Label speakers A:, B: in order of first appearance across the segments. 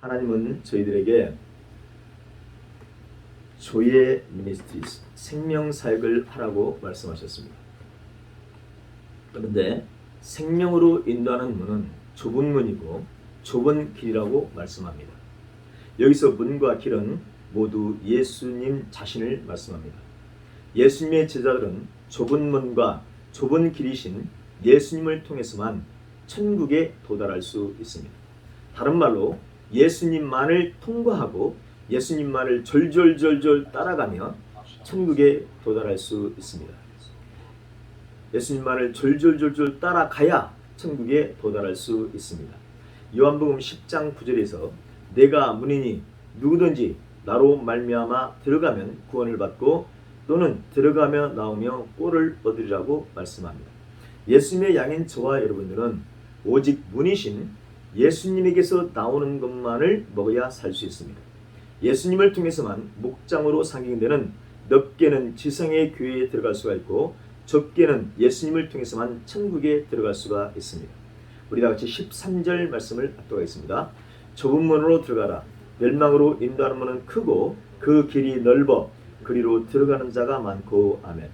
A: 하나님은 저희들에게 조의 미니스트리스, 생명사역을 하라고 말씀하셨습니다. 그런데 생명으로 인도하는 문은 좁은 문이고 좁은 길이라고 말씀합니다. 여기서 문과 길은 모두 예수님 자신을 말씀합니다. 예수님의 제자들은 좁은 문과 좁은 길이신 예수님을 통해서만 천국에 도달할 수 있습니다. 다른 말로 예수님만을 통과하고 예수님만을 졸졸졸졸 따라가며 천국에 도달할 수 있습니다. 예수님만을 졸졸졸졸 따라가야 천국에 도달할 수 있습니다. 요한복음 10장 9절에서 내가 문이니 누구든지 나로 말미암아 들어가면 구원을 받고 또는 들어가며 나오며 꼴을 얻으리라고 말씀합니다. 예수님의 양인 저와 여러분들은 오직 문이신 예수님에게서 나오는 것만을 먹어야 살 수 있습니다. 예수님을 통해서만 목장으로 상징되는 넓게는 지성의 교회에 들어갈 수가 있고 좁게는 예수님을 통해서만 천국에 들어갈 수가 있습니다. 우리 다같이 13절 말씀을 합독하겠습니다. 좁은 문으로 들어가라. 멸망으로 인도하는 문은 크고 그 길이 넓어 그리로 들어가는 자가 많고. 아멘.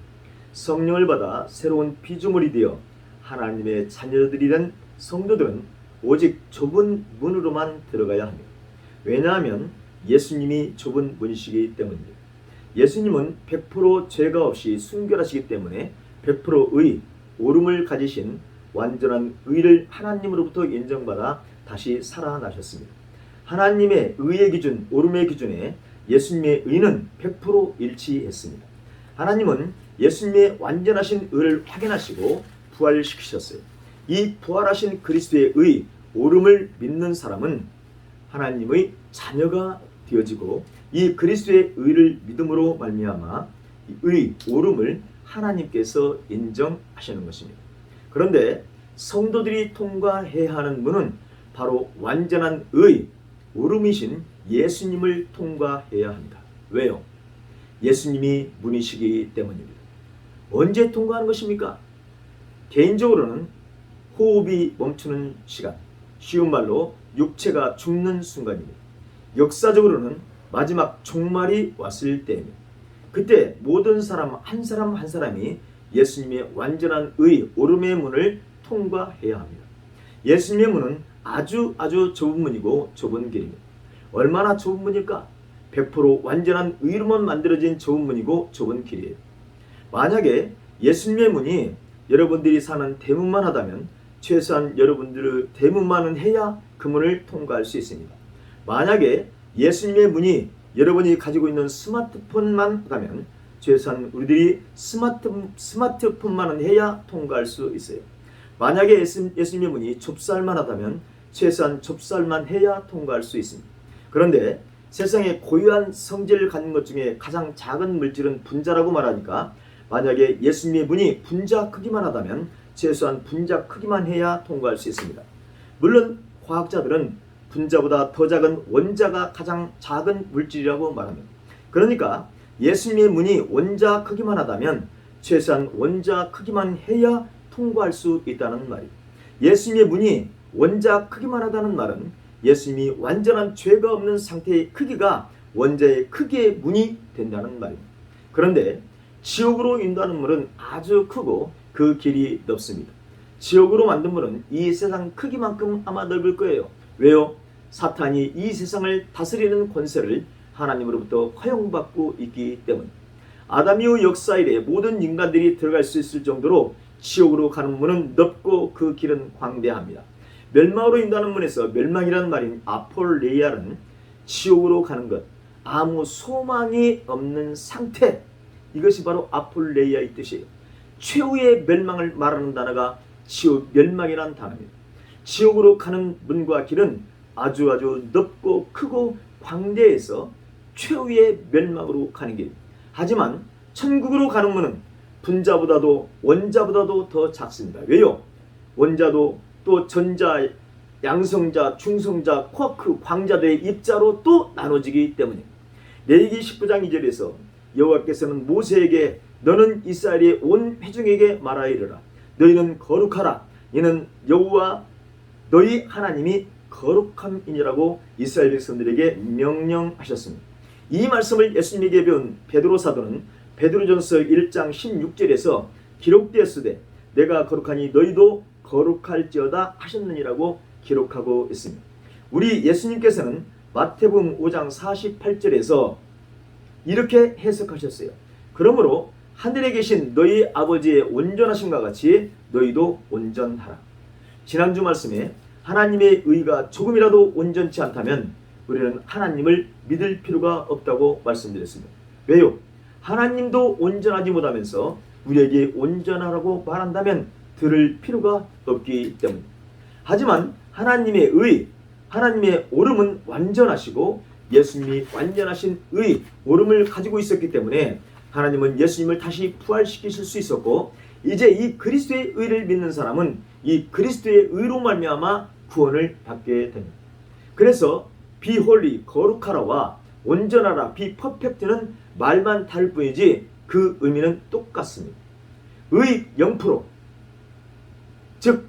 A: 성령을 받아 새로운 피조물이 되어 하나님의 자녀들이 된 성도들은 오직 좁은 문으로만 들어가야 합니다. 왜냐하면 예수님이 좁은 문이시기 때문입니다. 예수님은 100% 죄가 없이 순결하시기 때문에 100%의 오름을 가지신 완전한 의를 하나님으로부터 인정받아 다시 살아나셨습니다. 하나님의 의의 기준, 오름의 기준에 예수님의 의는 100% 일치했습니다. 하나님은 예수님의 완전하신 의를 확인하시고 부활시키셨어요. 이 부활하신 그리스도의 의, 오름을 믿는 사람은 하나님의 자녀가 되어지고 이 그리스도의 의를 믿음으로 말미암아 의, 오름을 하나님께서 인정하시는 것입니다. 그런데 성도들이 통과해야 하는 문은 바로 완전한 의, 오름이신 예수님을 통과해야 합니다. 왜요? 예수님이 문이시기 때문입니다. 언제 통과하는 것입니까? 개인적으로는 호흡이 멈추는 시간, 쉬운 말로 육체가 죽는 순간입니다. 역사적으로는 마지막 종말이 왔을 때입니다. 그때 모든 사람 한 사람이 예수님의 완전한 의, 오름의 문을 통과해야 합니다. 예수님의 문은 아주 좁은 문이고 좁은 길입니다. 얼마나 좁은 문일까? 100% 완전한 의로만 만들어진 좁은 문이고 좁은 길이에요. 만약에 예수님의 문이 여러분들이 사는 대문만 하다면 최소한 여러분들의 대문만은 해야 그 문을 통과할 수 있습니다. 만약에 예수님의 문이 여러분이 가지고 있는 스마트폰만 하다면 최소한 우리들이 스마트폰만은 해야 통과할 수 있어요. 만약에 예수님의 문이 좁쌀만 하다면 최소한 좁쌀만 해야 통과할 수 있습니다. 그런데 세상에 고유한 성질을 갖는 것 중에 가장 작은 물질은 분자라고 말하니까 만약에 예수님의 문이 분자 크기만 하다면 최소한 분자 크기만 해야 통과할 수 있습니다. 물론 과학자들은 분자보다 더 작은 원자가 가장 작은 물질이라고 말합니다. 그러니까 예수님의 문이 원자 크기만 하다면 최소한 원자 크기만 해야 통과할 수 있다는 말입니다. 예수님의 문이 원자 크기만 하다는 말은 예수님이 완전한 죄가 없는 상태의 크기가 원자의 크기의 문이 된다는 말입니다. 그런데 지옥으로 인도하는 문은 아주 크고 그 길이 넓습니다. 지옥으로 만든 문은 이 세상 크기만큼 아마 넓을 거예요. 왜요? 사탄이 이 세상을 다스리는 권세를 하나님으로부터 허용받고 있기 때문입니다. 아담 이후 역사 이래 모든 인간들이 들어갈 수 있을 정도로 지옥으로 가는 문은 넓고 그 길은 광대합니다. 멸망으로 인도하는 문에서 멸망이라는 말인 아폴레이아는 지옥으로 가는 것, 아무 소망이 없는 상태, 이것이 바로 아폴레이아의 뜻이에요. 최후의 멸망을 말하는 단어가 지옥, 멸망이라는 단어입니다. 지옥으로 가는 문과 길은 아주 넓고 크고 광대해서 최후의 멸망으로 가는 길입니다. 하지만 천국으로 가는 문은 분자보다도 원자보다도 더 작습니다. 왜요? 원자도 또 전자, 양성자, 중성자, 쿼크, 광자들의 입자로 또 나눠지기 때문입니다. 레위기 19장 2절에서 여호와께서는 모세에게 너는 이스라엘의 온 회중에게 말하여 이르라. 너희는 거룩하라. 이는 여호와 너희 하나님이 거룩함이니라고 이스라엘 백성들에게 명령하셨습니다. 이 말씀을 예수님에게 배운 베드로 사도는 베드로전서 1장 16절에서 기록되었으되 내가 거룩하니 너희도 거룩할지어다 하셨느니라고 기록하고 있습니다. 우리 예수님께서는 마태복음 5장 48절에서 이렇게 해석하셨어요. 그러므로 하늘에 계신 너희 아버지의 온전하심과 같이 너희도 온전하라. 지난주 말씀에 하나님의 의가 조금이라도 온전치 않다면 우리는 하나님을 믿을 필요가 없다고 말씀드렸습니다. 왜요? 하나님도 온전하지 못하면서 우리에게 온전하라고 말한다면 들을 필요가 없기 때문입니다. 하지만 하나님의 의, 하나님의 오름은 완전하시고 예수님이 완전하신 의, 오름을 가지고 있었기 때문에 하나님은 예수님을 다시 부활시키실 수 있었고 이제 이 그리스도의 의를 믿는 사람은 이 그리스도의 의로 말미암아 구원을 받게 됩니다. 그래서 be holy, 거룩하라와 온전하라, be perfect는 말만 다를 뿐이지 그 의미는 똑같습니다. 의 0%, 즉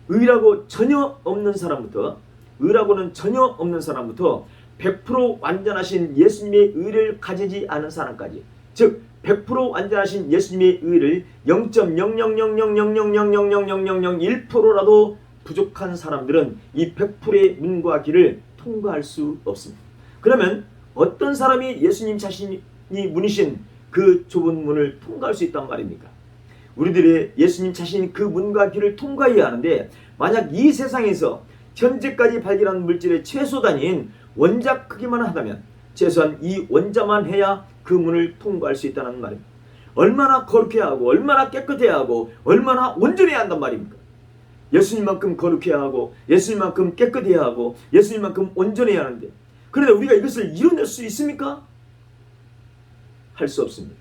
A: 의라고 전혀 없는 사람부터, 의라고는 전혀 없는 사람부터 100% 완전하신 예수님의 의를 가지지 않은 사람까지, 즉 100% 완전하신 예수님의 의를 0.0000000000001%라도 부족한 사람들은 이 100%의 문과 길을 통과할 수 없습니다. 그러면 어떤 사람이 예수님 자신이 문이신 그 좁은 문을 통과할 수 있단 말입니까? 우리들의 예수님 자신이 그 문과 길을 통과해야 하는데 만약 이 세상에서 현재까지 발견한 물질의 최소 단위인 원자 크기만 하다면 최소한 이 원자만 해야 그 문을 통과할 수 있다는 말입니다. 얼마나 거룩해야 하고 얼마나 깨끗해야 하고 얼마나 온전해야 한단 말입니까? 예수님만큼 거룩해야 하고 예수님만큼 깨끗해야 하고 예수님만큼 온전해야 하는데 그런데 우리가 이것을 이뤄낼 수 있습니까? 할 수 없습니다.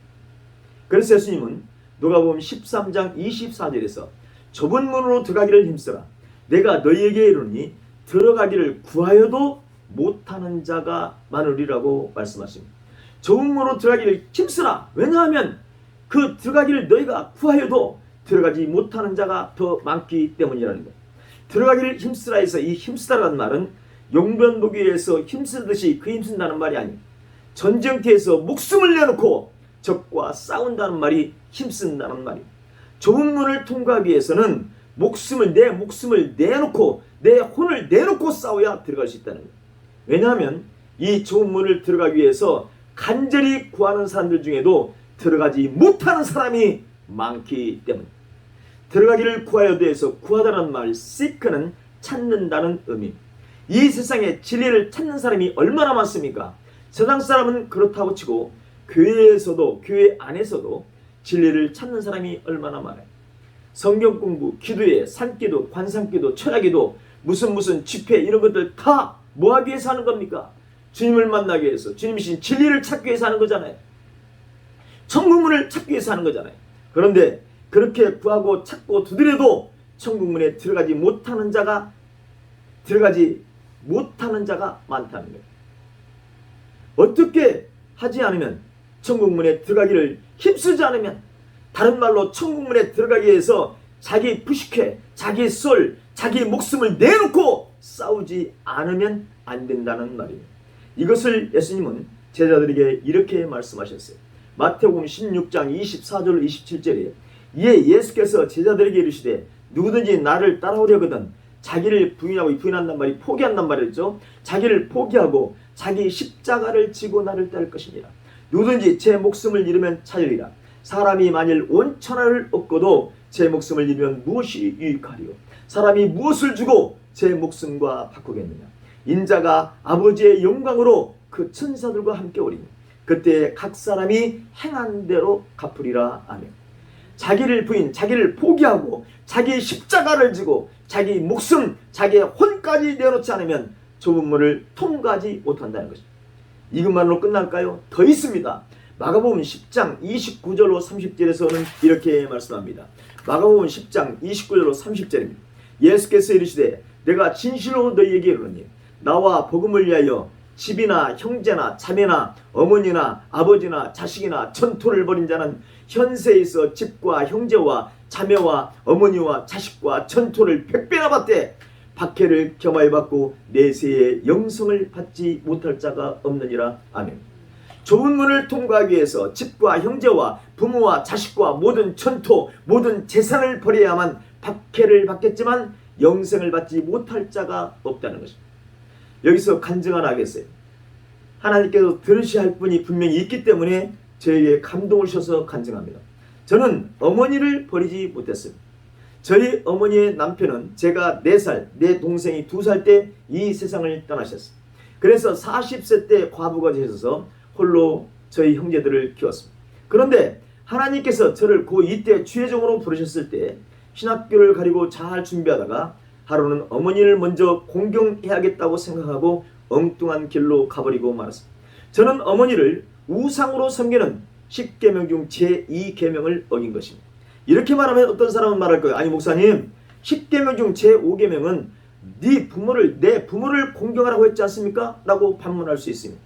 A: 그래서 예수님은 누가복음 13장 24절에서 좁은 문으로 들어가기를 힘쓰라. 내가 너희에게 이르노니 들어가기를 구하여도 못하는 자가 많으리라고 말씀하십니다. 좁은 문으로 들어가기를 힘쓰라. 왜냐하면 그 들어가기를 너희가 구하여도 들어가지 못하는 자가 더 많기 때문이라는 것. 들어가기를 힘쓰라 해서 이 힘쓰다라는 말은 용변무기에서 힘쓰듯이 그 힘쓴다는 말이 아닙니다. 전쟁터에서 목숨을 내놓고 적과 싸운다는 말이 힘쓴다는 말입니다. 좁은 문을 통과하기 위해서는 내 목숨을 내놓고 내 혼을 내놓고 싸워야 들어갈 수 있다는 거예요. 왜냐하면 이 좁은 문을 들어가기 위해서 간절히 구하는 사람들 중에도 들어가지 못하는 사람이 많기 때문입니다. 들어가기를 구하여도 해서 구하다는 말 seek는 찾는다는 의미. 이 세상에 진리를 찾는 사람이 얼마나 많습니까? 세상 사람은 그렇다고 치고 교회에서도 교회 안에서도 진리를 찾는 사람이 얼마나 많아요. 성경 공부, 기도회, 산기도, 관상기도, 철학기도, 무슨 집회 이런 것들 다 뭐하기 위해서 하는 겁니까? 주님을 만나기 위해서, 주님이신 진리를 찾기 위해서 하는 거잖아요. 천국문을 찾기 위해서 하는 거잖아요. 그런데 그렇게 구하고 찾고 두드려도 천국문에 들어가지 못하는 자가 많다는 거예요. 어떻게 하지 않으면 천국문에 들어가기를 힘쓰지 않으면 다른 말로 천국문에 들어가기 위해서 자기 부식회, 자기 쏠, 자기 목숨을 내놓고 싸우지 않으면 안 된다는 말입니다. 이것을 예수님은 제자들에게 이렇게 말씀하셨어요. 마태복음 16장 24절 27절에 이에 예수께서 제자들에게 이르시되 누구든지 나를 따라오려거든 자기를 부인한단 말이 포기한단 말이죠. 자기를 포기하고 자기 십자가를 지고 나를 따를 것입니다. 누구든지 제 목숨을 잃으면 찾으리라. 사람이 만일 온 천하를 얻고도 제 목숨을 잃으면 무엇이 유익하리요? 사람이 무엇을 주고 제 목숨과 바꾸겠느냐? 인자가 아버지의 영광으로 그 천사들과 함께 오리니 그때 각 사람이 행한 대로 갚으리라. 아멘. 자기를 자기를 포기하고 자기 십자가를 지고 자기 목숨, 자기의 혼까지 내놓지 않으면 좁은 문을 통과하지 못한다는 것입니다. 이것만으로 끝날까요? 더 있습니다. 마가복음 10장 29절로 30절에서는 이렇게 말씀합니다. 마가복음 10장 29절로 30절입니다. 예수께서 이르시되 내가 진실로 너희에게 이르노니 나와 복음을 위하여 집이나 형제나 자매나 어머니나 아버지나 자식이나 전토를 벌인 자는 현세에서 집과 형제와 자매와 어머니와 자식과 전토를 100배나 받되 박해를 겸하여 받고 내세의 영성을 받지 못할 자가 없느니라. 아멘. 좁은 문을 통과하기 위해서 집과 형제와 부모와 자식과 모든 전토, 모든 재산을 버려야만 박해를 받겠지만 영생을 받지 못할 자가 없다는 것입니다. 여기서 간증 하나 하겠어요. 하나님께서 들으셔야 할 분이 분명히 있기 때문에 저에게 감동을 주셔서 간증합니다. 저는 어머니를 버리지 못했습니다. 저희 어머니의 남편은 제가 4살, 내 동생이 2살 때 이 세상을 떠나셨습니다. 그래서 40세 때 과부가 되셔서 홀로 저희 형제들을 키웠습니다. 그런데 하나님께서 저를 고2 때 주혜종으로 부르셨을 때 신학교를 가리고 잘 준비하다가 하루는 어머니를 먼저 공경해야겠다고 생각하고 엉뚱한 길로 가버리고 말았습니다. 저는 어머니를 우상으로 섬기는 10계명 중 제2계명을 어긴 것입니다. 이렇게 말하면 어떤 사람은 말할 거예요. 아니 목사님, 10계명 중 제5계명은 내 부모를 공경하라고 했지 않습니까? 라고 반문할 수 있습니다.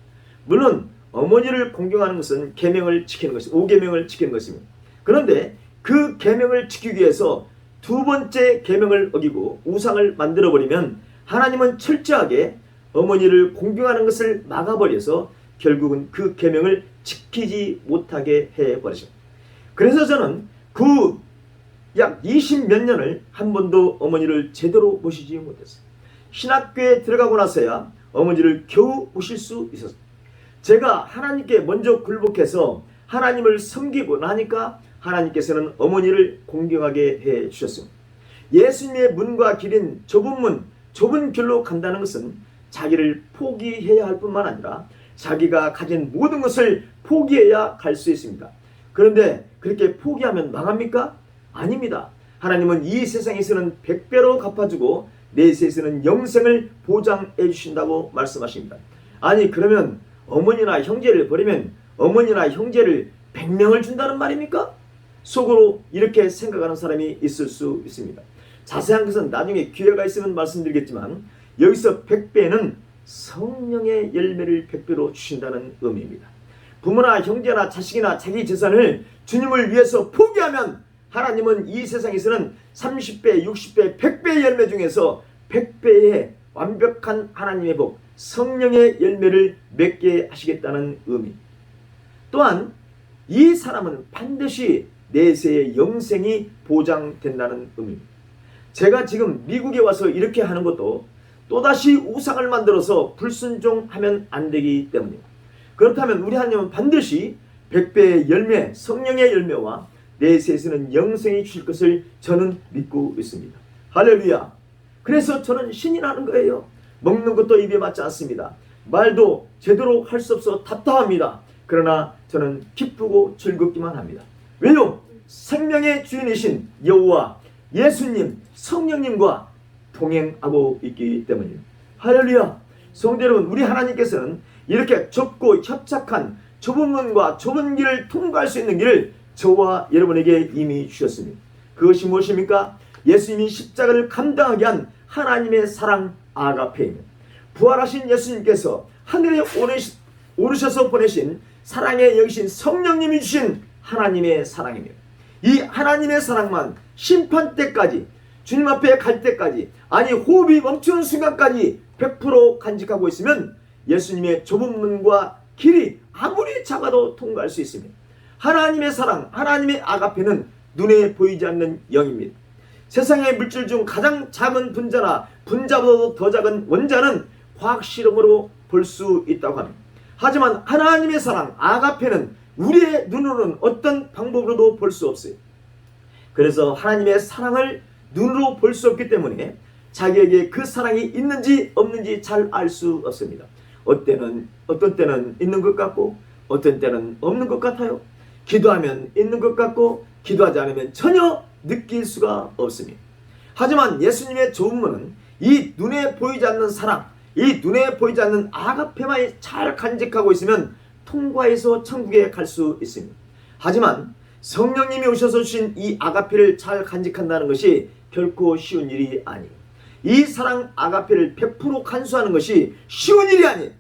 A: 물론 어머니를 공경하는 것은 계명을 지키는 것입니다. 5계명을 지키는 것입니다. 그런데 그 계명을 지키기 위해서 2번째 계명을 어기고 우상을 만들어버리면 하나님은 철저하게 어머니를 공경하는 것을 막아버려서 결국은 그 계명을 지키지 못하게 해버리십니다. 그래서 저는 그 약 20몇 년을 한 번도 어머니를 제대로 모시지 못했어요. 신학교에 들어가고 나서야 어머니를 겨우 모실 수 있었어요. 제가 하나님께 먼저 굴복해서 하나님을 섬기고 나니까 하나님께서는 어머니를 공경하게 해 주셨습니다. 예수님의 문과 길인 좁은 문, 좁은 길로 간다는 것은 자기를 포기해야 할 뿐만 아니라 자기가 가진 모든 것을 포기해야 갈 수 있습니다. 그런데 그렇게 포기하면 망합니까? 아닙니다. 하나님은 이 세상에서는 100배로 갚아주고 내세에서는 영생을 보장해 주신다고 말씀하십니다. 아니 그러면 어머니나 형제를 버리면 어머니나 형제를 100명을 준다는 말입니까? 속으로 이렇게 생각하는 사람이 있을 수 있습니다. 자세한 것은 나중에 기회가 있으면 말씀드리겠지만 여기서 100배는 성령의 열매를 100배로 주신다는 의미입니다. 부모나 형제나 자식이나 자기 재산을 주님을 위해서 포기하면 하나님은 이 세상에서는 30배, 60배, 100배의 열매 중에서 100배의 완벽한 하나님의 복, 성령의 열매를 맺게 하시겠다는 의미. 또한 이 사람은 반드시 내세의 영생이 보장된다는 의미입니다. 제가 지금 미국에 와서 이렇게 하는 것도 또다시 우상을 만들어서 불순종하면 안 되기 때문입니다. 그렇다면 우리 하나님은 반드시 100배의 열매, 성령의 열매와 내세에서는 영생이 주실 것을 저는 믿고 있습니다. 할렐루야. 그래서 저는 신이 나는 거예요. 먹는 것도 입에 맞지 않습니다. 말도 제대로 할 수 없어 답답합니다. 그러나 저는 기쁘고 즐겁기만 합니다. 왜요? 생명의 주인이신 여호와 예수님, 성령님과 동행하고 있기 때문이에요. 할렐루야. 성도 여러분, 우리 하나님께서는 이렇게 좁고 협착한 좁은 문과 좁은 길을 통과할 수 있는 길을 저와 여러분에게 이미 주셨습니다. 그것이 무엇입니까? 예수님이 십자가를 감당하게 한 하나님의 사랑 아가페입니다. 부활하신 예수님께서 하늘에 오르셔서 보내신 사랑에 여기신 성령님이 주신 하나님의 사랑입니다. 이 하나님의 사랑만 심판 때까지, 주님 앞에 갈 때까지, 아니 호흡이 멈추는 순간까지 100% 간직하고 있으면 예수님의 좁은 문과 길이 아무리 작아도 통과할 수 있습니다. 하나님의 사랑, 하나님의 아가페는 눈에 보이지 않는 영입니다. 세상의 물질 중 가장 작은 분자나 분자보다 더 작은 원자는 과학 실험으로 볼 수 있다고 합니다. 하지만 하나님의 사랑, 아가페는 우리의 눈으로는 어떤 방법으로도 볼 수 없어요. 그래서 하나님의 사랑을 눈으로 볼 수 없기 때문에 자기에게 그 사랑이 있는지 없는지 잘 알 수 없습니다. 어떤 때는 있는 것 같고 어떤 때는 없는 것 같아요. 기도하면 있는 것 같고 기도하지 않으면 전혀 느낄 수가 없습니다. 하지만 예수님의 좁은 문은 이 눈에 보이지 않는 사랑, 이 눈에 보이지 않는 아가페만 잘 간직하고 있으면 통과해서 천국에 갈 수 있습니다. 하지만 성령님이 오셔서 주신 이 아가페를 잘 간직한다는 것이 결코 쉬운 일이 아니에요. 이 사랑 아가페를 100% 간수하는 것이 쉬운 일이 아니에요.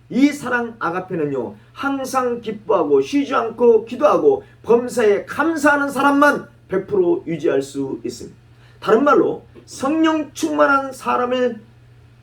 A: 이 사랑 아가페는요, 항상 기뻐하고 쉬지 않고 기도하고 범사에 감사하는 사람만 100% 유지할 수 있습니다. 다른 말로 성령 충만한 사람의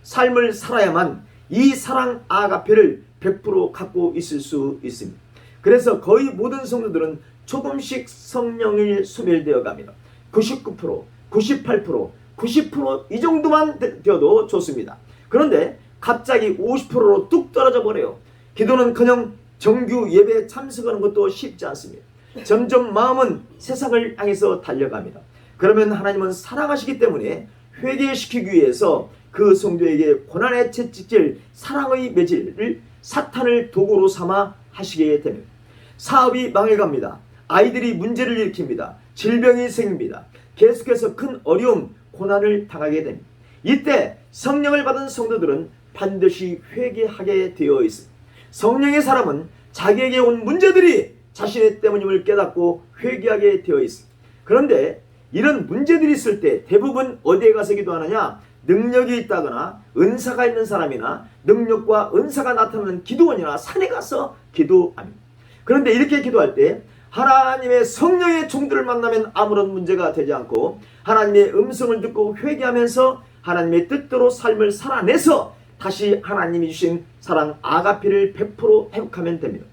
A: 삶을 살아야만 이 사랑 아가페를 100% 갖고 있을 수 있습니다. 그래서 거의 모든 성도들은 조금씩 성령이 소멸되어 갑니다. 99%, 98%, 90% 이 정도만 되어도 좋습니다. 그런데 갑자기 50%로 뚝 떨어져 버려요. 기도는커녕 정규 예배에 참석하는 것도 쉽지 않습니다. 점점 마음은 세상을 향해서 달려갑니다. 그러면 하나님은 사랑하시기 때문에 회개시키기 위해서 그 성도에게 고난의 채찍질 사랑의 매질을 사탄을 도구로 삼아 하시게 됩니다. 사업이 망해갑니다. 아이들이 문제를 일으킵니다. 질병이 생깁니다. 계속해서 큰 어려움, 고난을 당하게 됩니다. 이때 성령을 받은 성도들은 반드시 회개하게 되어 있습니다. 성령의 사람은 자기에게 온 문제들이 자신의 때문임을 깨닫고 회개하게 되어 있습니다. 그런데 이런 문제들이 있을 때 대부분 어디에 가서 기도하느냐? 능력이 있다거나 은사가 있는 사람이나 능력과 은사가 나타나는 기도원이나 산에 가서 기도합니다. 그런데 이렇게 기도할 때 하나님의 성령의 종들을 만나면 아무런 문제가 되지 않고 하나님의 음성을 듣고 회개하면서 하나님의 뜻대로 삶을 살아내서 다시 하나님이 주신 사랑 아가페를 100% 회복하면 됩니다.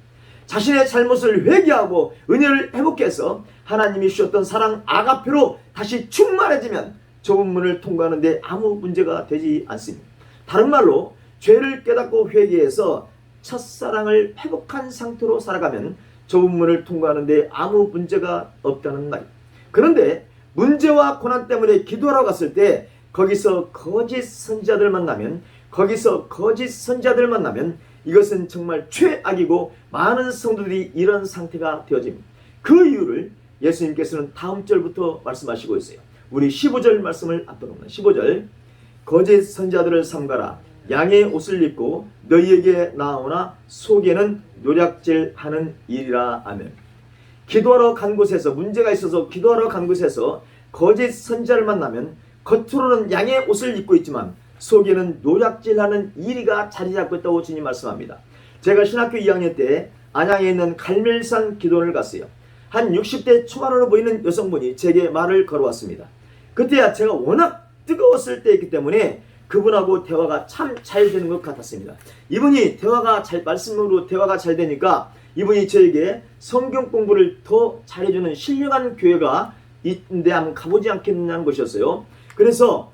A: 자신의 잘못을 회개하고 은혜를 회복해서 하나님이 주셨던 사랑 아가페로 다시 충만해지면 좁은 문을 통과하는데 아무 문제가 되지 않습니다. 다른 말로 죄를 깨닫고 회개해서 첫사랑을 회복한 상태로 살아가면 좁은 문을 통과하는데 아무 문제가 없다는 말입니다. 그런데 문제와 고난 때문에 기도하러 갔을 때 거기서 거짓 선지자들 만나면 이것은 정말 최악이고 많은 성도들이 이런 상태가 되어집니다. 그 이유를 예수님께서는 다음 절부터 말씀하시고 있어요. 우리 15절 말씀을 앞두고는 15절 거짓 선지자들을 삼가라. 양의 옷을 입고 너희에게 나오나 속에는 노략질하는 일이라. 아멘. 기도하러 간 곳에서 문제가 있어서 기도하러 간 곳에서 거짓 선지자를 만나면 겉으로는 양의 옷을 입고 있지만 속에는 노략질하는 이리가 자리 잡고 있다고 주님 말씀합니다. 제가 신학교 2학년 때 안양에 있는 갈멜산 기도원을 갔어요. 한 60대 초반으로 보이는 여성분이 제게 말을 걸어왔습니다. 그때야 제가 워낙 뜨거웠을 때였기 때문에 그분하고 대화가 참 잘 되는 것 같았습니다. 이분이 말씀으로 대화가 잘 되니까 이분이 저에게 성경 공부를 더 잘해주는 신령한 교회가 있는데 한번 가보지 않겠냐는 것이었어요. 그래서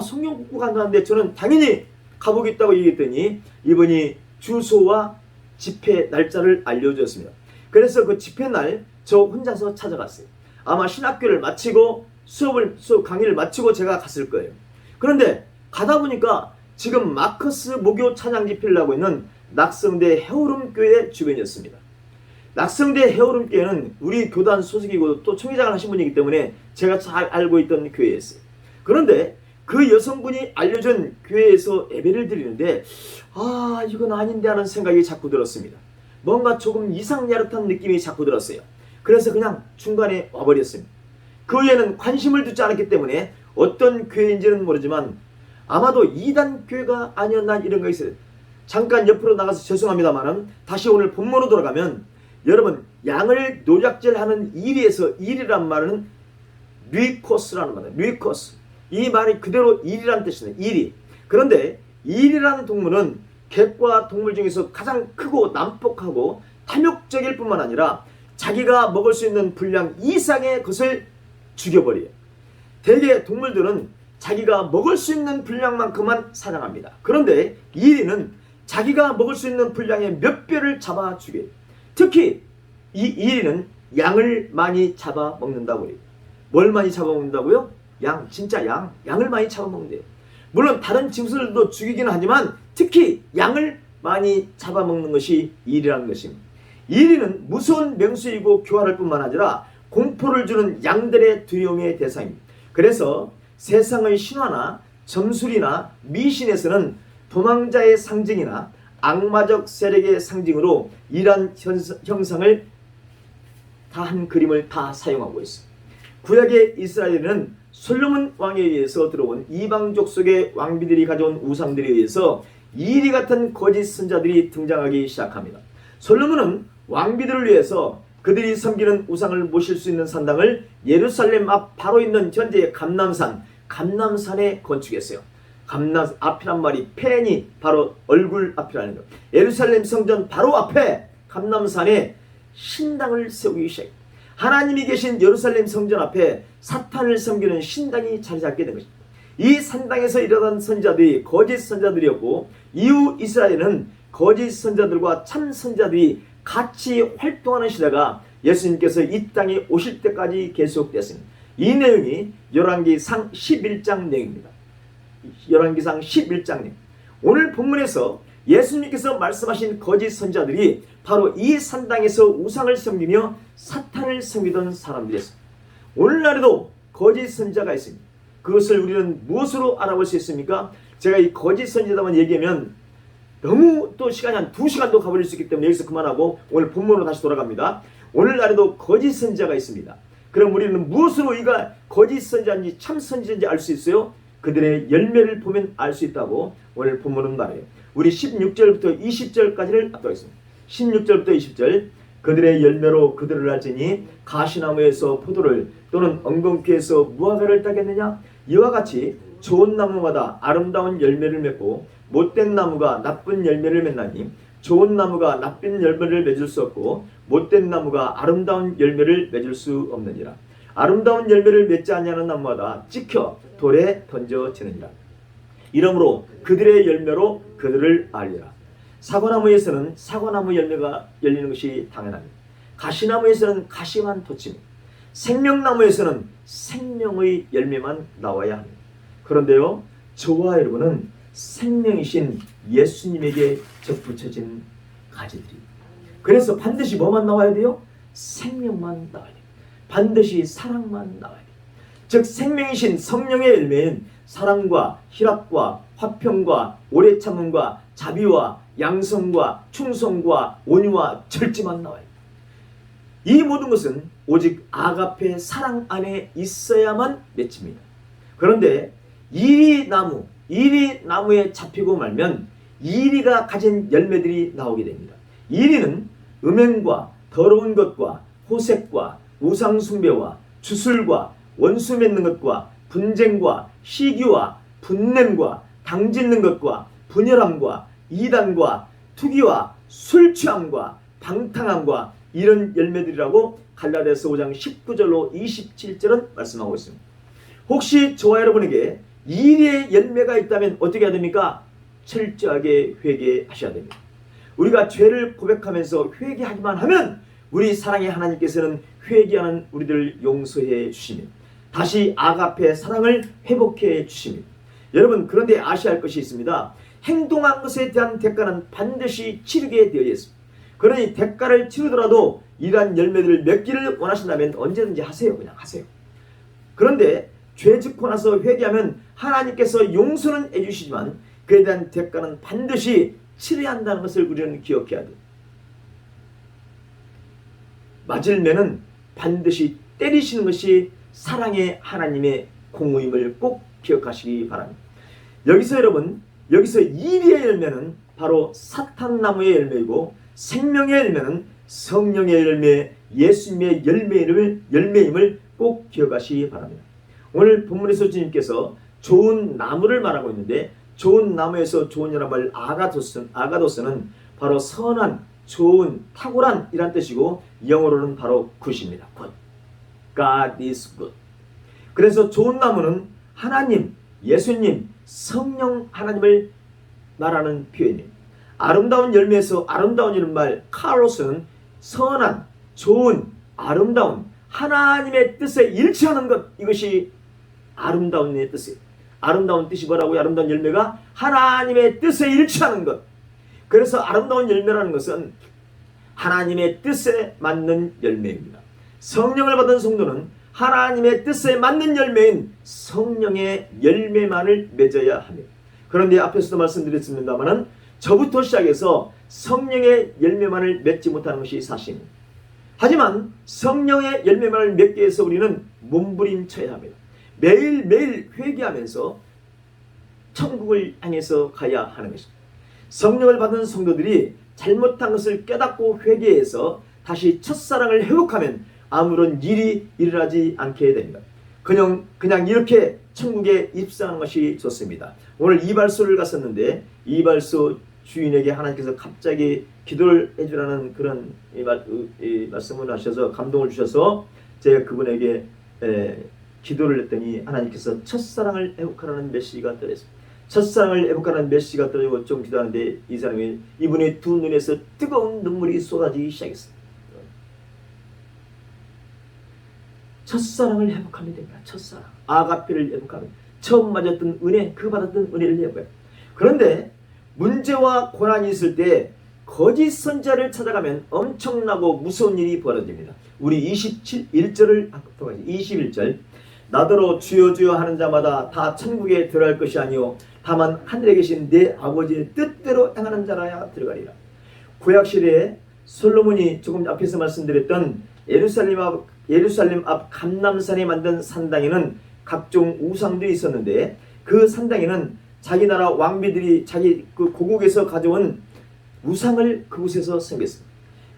A: 성경 공부 간다는데 저는 당연히 가보겠다고 얘기했더니 이분이 주소와 집회 날짜를 알려주었습니다. 그래서 그 집회 날 저 혼자서 찾아갔어요. 아마 신학교를 마치고 강의를 마치고 제가 갔을 거예요. 그런데 가다 보니까 지금 마커스 목요 찬양 집회를 하고 있는 낙성대 해오름교회 주변이었습니다. 낙성대 해오름교회는 우리 교단 소속이고 또 총회장을 하신 분이기 때문에 제가 잘 알고 있던 교회였어요. 그런데 그 여성분이 알려준 교회에서 예배를 드리는데 이건 아닌데 하는 생각이 자꾸 들었습니다. 뭔가 조금 이상야릇한 느낌이 자꾸 들었어요. 그래서 그냥 중간에 와버렸습니다. 그 후에는 관심을 두지 않았기 때문에 어떤 교회인지는 모르지만 아마도 이단 교회가 아니었나 이런 생각이 있어요. 잠깐 옆으로 나가서 죄송합니다만 다시 오늘 본문으로 돌아가면 여러분 양을 노략질하는 일에서 일이란 말은 류코스라는 말이에요. 류코스. 이 말이 그대로 일이라는 뜻이네요. 일이. 그런데 일이라는 동물은 객과 동물 중에서 가장 크고 난폭하고 탐욕적일 뿐만 아니라 자기가 먹을 수 있는 분량 이상의 것을 죽여버려요. 대개 동물들은 자기가 먹을 수 있는 분량만큼만 사냥합니다. 그런데 이리는 자기가 먹을 수 있는 분량의 몇 배를 잡아 죽여요. 특히 이 이리는 양을 많이 잡아 먹는다고 해요. 뭘 많이 잡아 먹는다고요? 진짜 양을 많이 잡아 먹는데요. 물론 다른 짐승들도 죽이기는 하지만 특히 양을 많이 잡아 먹는 것이 이리라는 것입니다. 이리는 무서운 맹수이고 교활할 뿐만 아니라 공포를 주는 양들의 두려움의 대상입니다. 그래서 세상의 신화나 점술이나 미신에서는 도망자의 상징이나 악마적 세력의 상징으로 이러한 형상을 다 한 그림을 다 사용하고 있습니다. 구약의 이스라엘은 솔로몬 왕에 의해서 들어온 이방족 속의 왕비들이 가져온 우상들에 의해서 이리 같은 거짓 선자들이 등장하기 시작합니다. 솔로몬은 왕비들을 위해서 그들이 섬기는 우상을 모실 수 있는 산당을 예루살렘 앞 바로 있는 현재의 감람산에 건축했어요. 감람 앞이란 말이 펜이 바로 얼굴 앞이라는 거. 예루살렘 성전 바로 앞에 감람산에 신당을 세우기 시작해요. 하나님이 계신 예루살렘 성전 앞에 사탄을 섬기는 신당이 자리 잡게 된 것입니다. 이 산당에서 일어난 선지자들이 거짓 선지자들이었고, 이후 이스라엘은 거짓 선지자들과 참 선지자들이 같이 활동하는 시대가 예수님께서 이 땅에 오실 때까지 계속됐습니다. 이 내용이 열왕기상 11장 내용입니다. 열왕기상 11장 내용. 오늘 본문에서 예수님께서 말씀하신 거짓 선지자들이 바로 이 산당에서 우상을 섬기며 사탄을 섬기던 사람들이었습니다. 오늘날에도 거짓 선지자가 있습니다. 그것을 우리는 무엇으로 알아볼 수 있습니까? 제가 이 거짓 선지자만 얘기하면 너무 또 시간이 한 2시간도 가버릴 수 있기 때문에 여기서 그만하고 오늘 본문으로 다시 돌아갑니다. 오늘날에도 거짓 선지자가 있습니다. 그럼 우리는 무엇으로 이가 거짓 선지자인지 참 선지자인지 알 수 있어요? 그들의 열매를 보면 알 수 있다고 오늘 본문은 말해요. 우리 16절부터 20절까지를 압도하겠습니다. 16절부터 20절. 그들의 열매로 그들을 알지니 가시나무에서 포도를 또는 엉겅퀴에서 무화과를 따겠느냐? 이와 같이 좋은 나무마다 아름다운 열매를 맺고 못된 나무가 나쁜 열매를 맺나니 좋은 나무가 나쁜 열매를 맺을 수 없고 못된 나무가 아름다운 열매를 맺을 수 없느니라. 아름다운 열매를 맺지 아니하는 나무마다 찍혀 돌에 던져지느니라. 이러므로 그들의 열매로 그들을 알리라. 사과나무에서는 사과나무 열매가 열리는 것이 당연합니다. 가시나무에서는 가시만 돋칩니다. 생명나무에서는 생명의 열매만 나와야 합니다. 그런데요, 저와 여러분은 생명이신 예수님에게 접붙여진 가지들이, 그래서 반드시 뭐만 나와야 돼요? 생명만 나와야 돼요. 반드시 사랑만 나와야 돼요. 즉 생명이신 성령의 열매는 사랑과 희락과 화평과 오래 참음과 자비와 양성과 충성과 온유와 절제만 나와요. 이 모든 것은 오직 아가페 사랑 안에 있어야만 맺힙니다. 그런데 이리 나무에 잡히고 말면 이리가 가진 열매들이 나오게 됩니다. 이리는 음행과 더러운 것과 호색과 우상숭배와 주술과 원수 맺는 것과 분쟁과 시기와 분냄과 당짓는 것과 분열함과 이단과 투기와 술 취함과 방탕함과 이런 열매들이라고 갈라디아서 5장 19절로 27절은 말씀하고 있습니다. 혹시 저와 여러분에게 이리의 열매가 있다면 어떻게 해야 됩니까? 철저하게 회개하셔야 됩니다. 우리가 죄를 고백하면서 회개하기만 하면 우리 사랑의 하나님께서는 회개하는 우리들을 용서해 주십니다. 다시 아가페 사랑을 회복해 주십니다. 여러분, 그런데 아셔야 할 것이 있습니다. 행동한 것에 대한 대가는 반드시 치르게 되어 있습니다. 그러니 대가를 치르더라도 이러한 열매들을 맺기를 원하신다면 언제든지 하세요. 그냥 하세요. 그런데 죄 짓고 나서 회개하면 하나님께서 용서는 해주시지만 그에 대한 대가는 반드시 치러야 한다는 것을 우리는 기억해야 돼요. 맞을 매는 반드시 때리시는 것이 사랑의 하나님의 공의임을 꼭 기억하시기 바랍니다. 여기서 여러분, 여기서 이리의 열매는 바로 사탄나무의 열매이고 생명의 열매는 성령의 열매, 예수님의 열매임을 꼭 기억하시기 바랍니다. 오늘 본문에서 주님께서 좋은 나무를 말하고 있는데, 좋은 나무에서 좋은이라는 말 아가도스는 바로 선한, 좋은, 탁월한 이란 뜻이고 영어로는 바로 굿입니다. good. God is good. 그래서 좋은 나무는 하나님, 예수님, 성령 하나님을 말하는 표현이에요. 아름다운 열매에서 아름다운 이런 말 카로스는 선한, 좋은, 아름다운 하나님의 뜻에 일치하는 것, 이것이 아름다운 의 뜻이에요. 아름다운 뜻이 뭐라고요? 아름다운 열매가 하나님의 뜻에 일치하는 것. 그래서 아름다운 열매라는 것은 하나님의 뜻에 맞는 열매입니다. 성령을 받은 성도는 하나님의 뜻에 맞는 열매인 성령의 열매만을 맺어야 합니다. 그런데 앞에서도 말씀드렸습니다만 저부터 시작해서 성령의 열매만을 맺지 못하는 것이 사실입니다. 하지만 성령의 열매만을 맺기 위해서 우리는 몸부림쳐야 합니다. 매일매일 회개하면서 천국을 향해서 가야 하는 것입니다. 성령을 받은 성도들이 잘못한 것을 깨닫고 회개해서 다시 첫사랑을 회복하면 아무런 일이 일어나지 않게 됩니다. 그냥 이렇게 천국에 입성하는 것이 좋습니다. 오늘 이발소를 갔었는데 이발소 주인에게 하나님께서 갑자기 기도를 해주라는 그런 말씀을 하셔서 감동을 주셔서 제가 그분에게 기도를 했더니 하나님께서 첫사랑을 회복하라는 메시지가 떨어졌습니다. 첫사랑을 회복하라는 메시지가 떨어지고 좀 기도하는데 이분의 두 눈에서 뜨거운 눈물이 쏟아지기 시작했습니다. 첫사랑을 회복하면 됩니다. 첫사랑. 아가페를 회복하면 처음 맞았던 은혜, 그 받았던 은혜를 회복해요. 그런데 문제와 고난이 있을 때 거짓 선자를 찾아가면 엄청나고 무서운 일이 벌어집니다. 우리 21절을 21절 나더러 주여 주여 하는 자마다 다 천국에 들어갈 것이 아니요 다만 하늘에 계신 내 아버지의 뜻대로 행하는 자라야 들어가리라. 구약시대에 솔로몬이 조금 앞에서 말씀드렸던 예루살렘 앞 감람산에 만든 산당에는 각종 우상들이 있었는데 그 산당에는 자기 나라 왕비들이 자기 그 고국에서 가져온 우상을 그곳에서 섬겼습니다.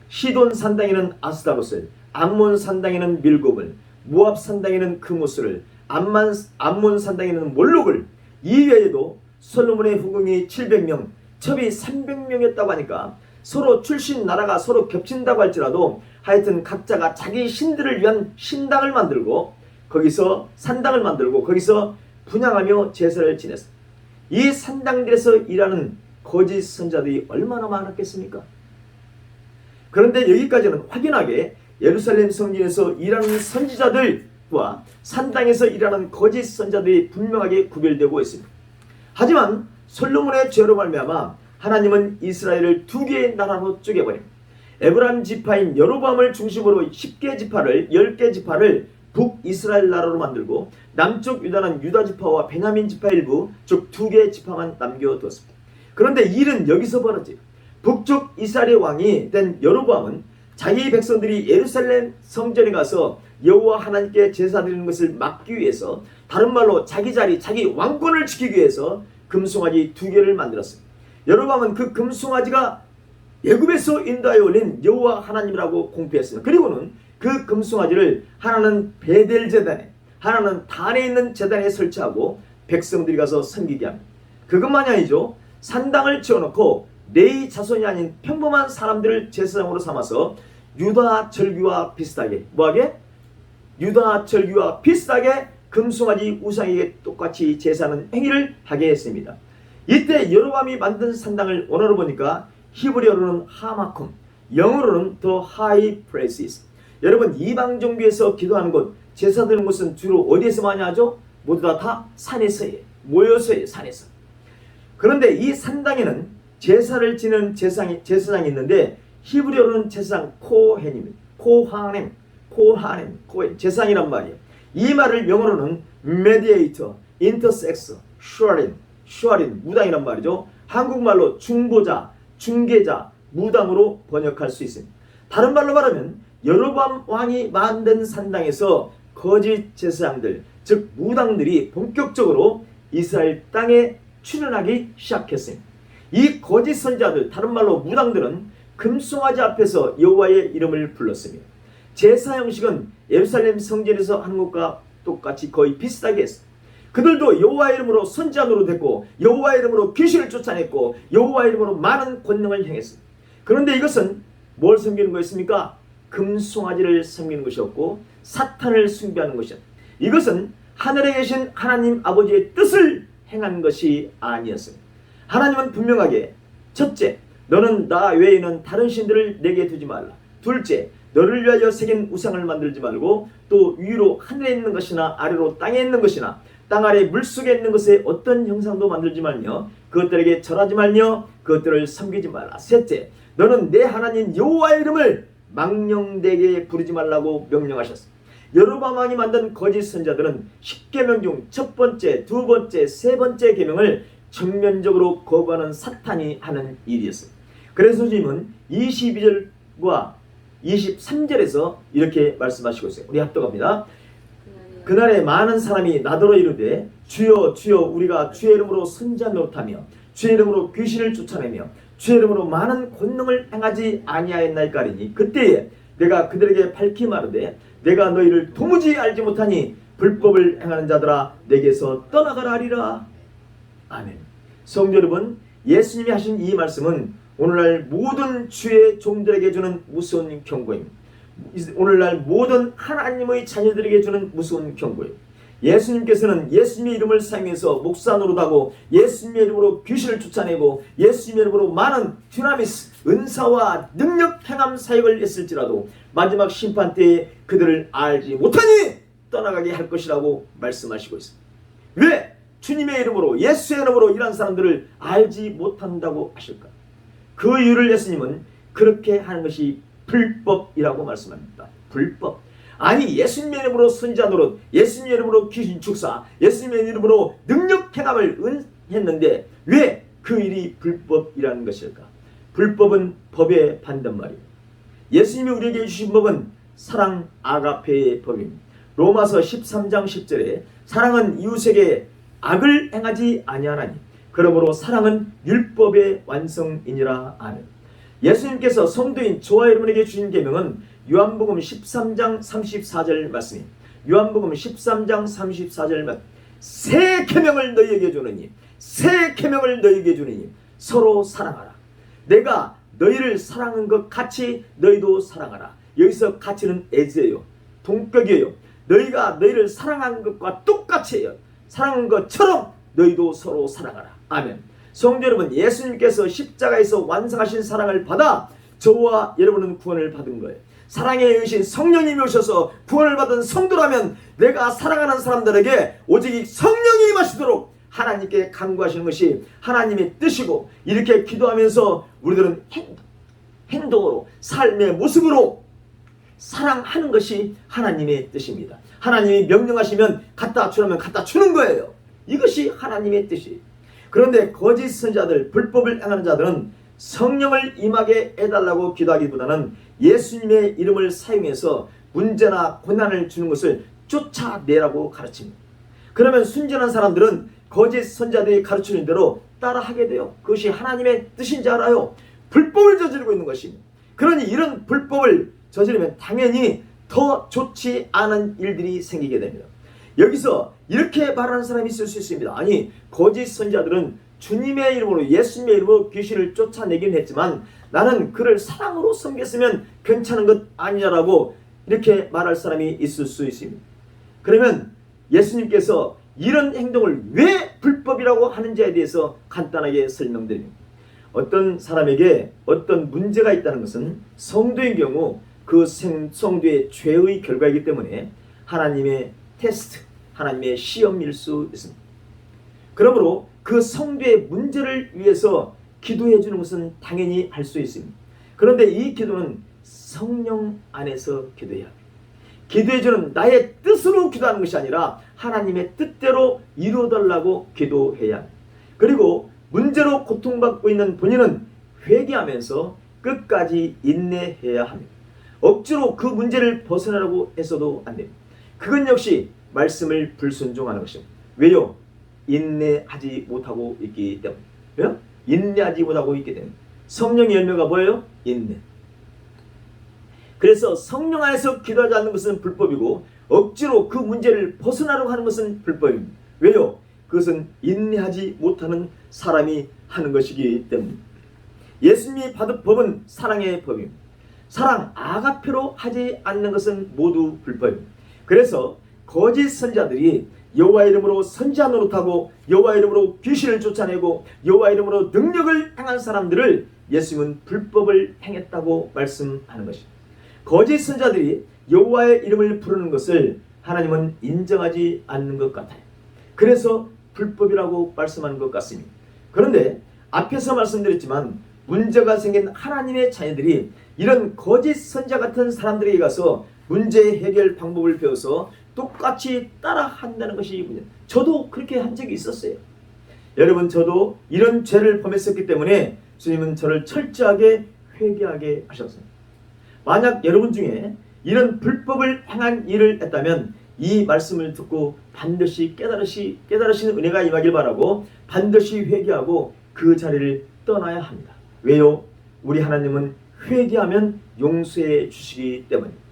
A: 시돈 산당에는 아스타롯을, 암몬 산당에는 밀곰을, 모압 산당에는 그모스를, 암몬 산당에는 몰록을, 이외에도 솔로몬의 후궁이 700명, 첩이 300명이었다고 하니까 서로 출신 나라가 서로 겹친다고 할지라도 하여튼 각자가 자기 신들을 위한 신당을 만들고 거기서 산당을 만들고 거기서 분향하며 제사를 지냈습니다. 이 산당들에서 일하는 거짓 선자들이 얼마나 많았겠습니까? 그런데 여기까지는 확연하게 예루살렘 성전에서 일하는 선지자들과 산당에서 일하는 거짓 선자들이 분명하게 구별되고 있습니다. 하지만 솔로몬의 죄로 말미암아 하나님은 이스라엘을 두 개의 나라로 쪼개버립니다. 에브라임 지파인 여로보암을 중심으로 10개 지파를 북이스라엘 나라로 만들고 남쪽 유다는 유다 지파와 베냐민 지파 일부 즉 두 개의 지파만 남겨두었습니다. 그런데 일은 여기서 벌어져요. 북쪽 이스라엘의 왕이 된 여로보암은 자기 백성들이 예루살렘 성전에 가서 여호와 하나님께 제사 드리는 것을 막기 위해서 다른 말로 자기 자리, 자기 왕권을 지키기 위해서 금송아지 두 개를 만들었습니다. 여로보암은 그 금송아지가 애굽에서 인도하여 올린 여호와 하나님이라고 공표했습니다. 그리고는 그 금송아지를 하나는 베델 제단에 하나는 단에 있는 제단에 설치하고 백성들이 가서 섬기게 합니다. 그것만이 아니죠. 산당을 지어놓고 레위 자손이 아닌 평범한 사람들을 제사장으로 삼아서 유다 절기와 비슷하게 뭐하게? 유다 절기와 비슷하게 금송아지 우상에게 똑같이 제사하는 행위를 하게 했습니다. 이때 여로보암이 만든 산당을 원어로 보니까 히브리어로는 하마콤, 영어로는 The High Places. 여러분 이방 종교에서 기도하는 곳, 제사 드리는 곳은 주로 어디에서 많이 하죠? 모두 다 산에서 해요. 모여서 해요. 산에서. 그런데 이 산당에는 제사를 지는 제사장이 있는데 히브리어로는 제사장 코헨입니다. 코하넴, 제사장이란 말이에요. 이 말을 영어로는 mediator, intercessor, 슈아린, 무당이란 말이죠. 한국말로 중보자, 중개자, 무당으로 번역할 수 있습니다. 다른 말로 말하면 여로보암 왕이 만든 산당에서 거짓 제사장들, 즉 무당들이 본격적으로 이스라엘 땅에 출현하기 시작했습니다. 이 거짓 선자들, 다른 말로 무당들은 금송아지 앞에서 여호와의 이름을 불렀습니다. 제사 형식은 예루살렘 성전에서 하는 것과 똑같이 거의 비슷하게 했습니다. 그들도 여호와의 이름으로 선지자 노릇했고 여호와의 이름으로 귀신을 쫓아냈고 여호와의 이름으로 많은 권능을 행했습니다. 그런데 이것은 뭘 섬기는 것입니까? 금송아지를 섬기는 것이었고 사탄을 숭배하는 것이었습니다. 이것은 하늘에 계신 하나님 아버지의 뜻을 행한 것이 아니었습니다. 하나님은 분명하게 첫째, 너는 나 외에는 다른 신들을 내게 두지 말라. 둘째, 너를 위하여 새긴 우상을 만들지 말고 또 위로 하늘에 있는 것이나 아래로 땅에 있는 것이나 땅 아래 물속에 있는 것에 어떤 형상도 만들지 말며 그것들에게 절하지 말며 그것들을 섬기지 말라. 셋째, 너는 내 하나님 여호와의 이름을 망령되게 부르지 말라고 명령하셨습니다. 여로보암 왕이 만든 거짓 선자들은 10계명 중 첫 번째, 두 번째, 세 번째 계명을 정면적으로 거부하는 사탄이 하는 일이었습니다. 그래서 주님은 22절과 23절에서 이렇게 말씀하시고 있어요. 우리 합독합니다. 그날에 많은 사람이 나더러 이르되 주여 주여 우리가 주의 이름으로 선지자 노릇하며 주의 이름으로 귀신을 쫓아내며 주의 이름으로 많은 권능을 행하지 아니하였나이까리니 그때에 내가 그들에게 밝히 말하되 내가 너희를 도무지 알지 못하니 불법을 행하는 자들아 내게서 떠나가라 하리라. 아멘. 성도 여러분, 예수님이 하신 이 말씀은 오늘날 모든 주의 종들에게 주는 무서운 경고입니다. 오늘날 모든 하나님의 자녀들에게 주는 무서운 경고예요. 예수님께서는 예수님의 이름을 사용해서 목사 노릇하고 예수님의 이름으로 귀신을 쫓아내고 예수님의 이름으로 많은 듀나미스 은사와 능력 행함 사역을 했을지라도 마지막 심판 때에 그들을 알지 못하니 떠나가게 할 것이라고 말씀하시고 있습니다. 왜 주님의 이름으로 예수의 이름으로 이런 사람들을 알지 못한다고 하실까? 그 이유를 예수님은 그렇게 하는 것이 불법이라고 말씀합니다. 불법. 아니 예수님의 이름으로 선지자 노릇, 예수님의 이름으로 귀신 축사, 예수님의 이름으로 능력 행함을 했는데 왜 그 일이 불법이라는 것일까? 불법은 법의 반대말입니다. 예수님이 우리에게 주신 법은 사랑 아가페의 법입니다. 로마서 13장 10절에 사랑은 이웃에게 악을 행하지 아니하나니 그러므로 사랑은 율법의 완성이니라. 아멘. 예수님께서 성도인 저와 여러분에게 주신 계명은 요한복음 13장 34절 말씀입니다. 요한복음 13장 34절 말씀. 새 계명을 너희에게 주느니 새 계명을 너희에게 주느니 서로 사랑하라. 내가 너희를 사랑한 것 같이 너희도 사랑하라. 여기서 같이는 에즈예요. 동격이에요. 너희가 너희를 사랑한 것과 똑같이 해요. 사랑한 것처럼 너희도 서로 사랑하라. 아멘. 성도 여러분, 예수님께서 십자가에서 완성하신 사랑을 받아 저와 여러분은 구원을 받은 거예요. 사랑의 여신 성령님이 오셔서 구원을 받은 성도라면 내가 사랑하는 사람들에게 오직 성령이 임하시도록 하나님께 간구하시는 것이 하나님의 뜻이고 이렇게 기도하면서 우리들은 행동으로 삶의 모습으로 사랑하는 것이 하나님의 뜻입니다. 하나님이 명령하시면 갖다 주라면 갖다 주는 거예요. 이것이 하나님의 뜻이에요. 그런데 거짓 선자들, 불법을 행하는 자들은 성령을 임하게 해달라고 기도하기보다는 예수님의 이름을 사용해서 문제나 고난을 주는 것을 쫓아내라고 가르칩니다. 그러면 순전한 사람들은 거짓 선자들이 가르치는 대로 따라하게 돼요. 그것이 하나님의 뜻인지 알아요. 불법을 저지르고 있는 것입니다. 그러니 이런 불법을 저지르면 당연히 더 좋지 않은 일들이 생기게 됩니다. 여기서 이렇게 말하는 사람이 있을 수 있습니다. 아니 거짓 선자들은 주님의 이름으로 예수님의 이름으로 귀신을 쫓아내긴 했지만 나는 그를 사랑으로 섬겼으면 괜찮은 것 아니냐라고 이렇게 말할 사람이 있을 수 있습니다. 그러면 예수님께서 이런 행동을 왜 불법이라고 하는지에 대해서 간단하게 설명드립니다. 어떤 사람에게 어떤 문제가 있다는 것은 성도인 경우 그 성도의 죄의 결과이기 때문에 하나님의 테스트, 하나님의 시험일 수 있습니다. 그러므로 그 성도의 문제를 위해서 기도해 주는 것은 당연히 할 수 있습니다. 그런데 이 기도는 성령 안에서 기도해야 합니다. 기도해 주는 나의 뜻으로 기도하는 것이 아니라 하나님의 뜻대로 이루어달라고 기도해야 합니다. 그리고 문제로 고통받고 있는 본인은 회개하면서 끝까지 인내해야 합니다. 억지로 그 문제를 벗어나려고 해서도 안 됩니다. 그건 역시 말씀을 불순종하는 것입니다. 왜요? 인내하지 못하고 있기 때문에. 왜요? 인내하지 못하고 있기 때문에. 성령의 열매가 뭐예요? 인내. 그래서 성령 안에서 기도하지 않는 것은 불법이고 억지로 그 문제를 벗어나려고 하는 것은 불법입니다. 왜요? 그것은 인내하지 못하는 사람이 하는 것이기 때문입니다. 예수님이 받은 법은 사랑의 법입니다. 사랑 아가페로 하지 않는 것은 모두 불법입니다. 그래서 거짓 선자들이 여호와 이름으로 선지자 노릇하고 여호와 이름으로 귀신을 쫓아내고 여호와 이름으로 능력을 행한 사람들을 예수님은 불법을 행했다고 말씀하는 것입니다. 거짓 선자들이 여호와의 이름을 부르는 것을 하나님은 인정하지 않는 것 같아요. 그래서 불법이라고 말씀하는 것 같습니다. 그런데 앞에서 말씀드렸지만 문제가 생긴 하나님의 자녀들이 이런 거짓 선자 같은 사람들에게 가서 문제 해결 방법을 배워서 똑같이 따라 한다는 것이 문제. 저도 그렇게 한 적이 있었어요. 여러분, 저도 이런 죄를 범했었기 때문에 주님은 저를 철저하게 회개하게 하셨습니다. 만약 여러분 중에 이런 불법을 행한 일을 했다면 이 말씀을 듣고 반드시 깨달으시는 은혜가 임하길 바라고 반드시 회개하고 그 자리를 떠나야 합니다. 왜요? 우리 하나님은 회개하면 용서해 주시기 때문입니다.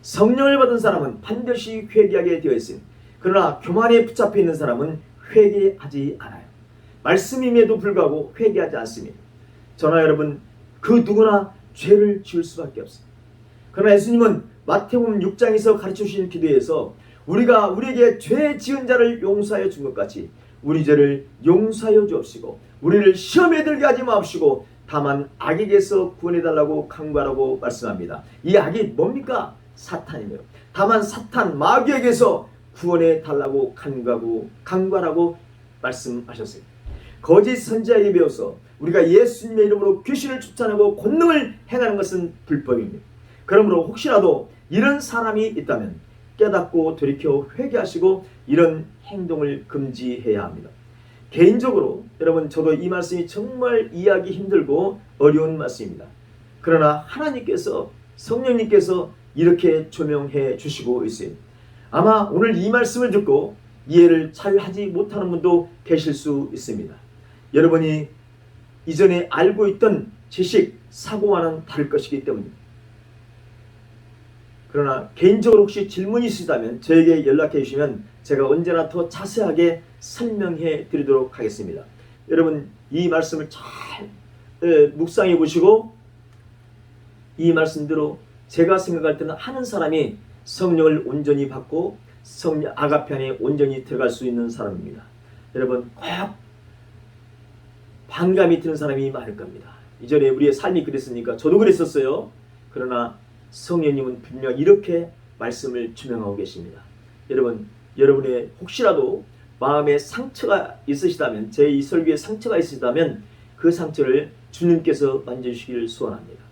A: 성령을 받은 사람은 반드시 회개하게 되어 있습니다. 그러나 교만에 붙잡혀 있는 사람은 회개하지 않아요. 말씀임에도 불구하고 회개하지 않습니다. 저나 여러분, 그 누구나 죄를 지을 수밖에 없습니다. 그러나 예수님은 마태복음 6장에서 가르쳐주신 기도에서 우리가 우리에게 죄 지은 자를 용서하여 준 것 같이 우리 죄를 용서하여 주옵시고 우리를 시험에 들게 하지 마옵시고 다만 악에게서 구원해달라고 간구하라고 말씀합니다. 이 악이 뭡니까? 사탄이에요. 다만 사탄 마귀에게서 구원해달라고 간구하라고 말씀하셨어요. 거짓 선지자에게 배워서 우리가 예수님의 이름으로 귀신을 쫓아내고 권능을 행하는 것은 불법입니다. 그러므로 혹시라도 이런 사람이 있다면 깨닫고 돌이켜 회개하시고 이런 행동을 금지해야 합니다. 개인적으로 여러분, 저도 이 말씀이 정말 이해하기 힘들고 어려운 말씀입니다. 그러나 하나님께서, 성령님께서 이렇게 조명해 주시고 있어요. 아마 오늘 이 말씀을 듣고 이해를 잘 하지 못하는 분도 계실 수 있습니다. 여러분이 이전에 알고 있던 지식, 사고와는 다를 것이기 때문입니다. 그러나 개인적으로 혹시 질문이 있으시다면 저에게 연락해 주시면 제가 언제나 더 자세하게 설명해 드리도록 하겠습니다. 여러분, 이 말씀을 잘 묵상해 보시고 이 말씀대로 제가 생각할 때는 하는 사람이 성령을 온전히 받고 성령 아가페 안에 온전히 들어갈 수 있는 사람입니다. 여러분, 꼭 반감이 드는 사람이 많을 겁니다. 이전에 우리의 삶이 그랬으니까 저도 그랬었어요. 그러나 성령님은 분명 이렇게 말씀을 주명하고 계십니다. 여러분, 여러분의 혹시라도 마음에 상처가 있으시다면, 제 이 설교에 상처가 있으시다면 그 상처를 주님께서 만져주시기를 소원합니다.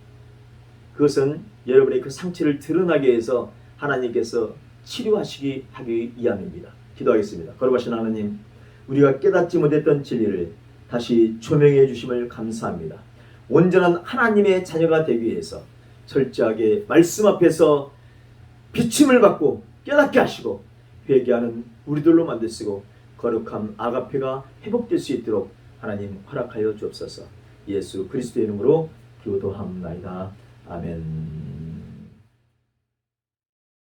A: 그것은 여러분의 그 상처를 드러나게 해서 하나님께서 치료하시기 하기 위함입니다. 기도하겠습니다. 거룩하신 하나님, 우리가 깨닫지 못했던 진리를 다시 조명해 주심을 감사합니다. 온전한 하나님의 자녀가 되기 위해서 철저하게 말씀 앞에서 비침을 받고 깨닫게 하시고 회개하는 우리들로 만드시고 거룩한 아가페가 회복될 수 있도록 하나님 허락하여 주옵소서. 예수 그리스도의 이름으로 기도하옵나이다. 아멘.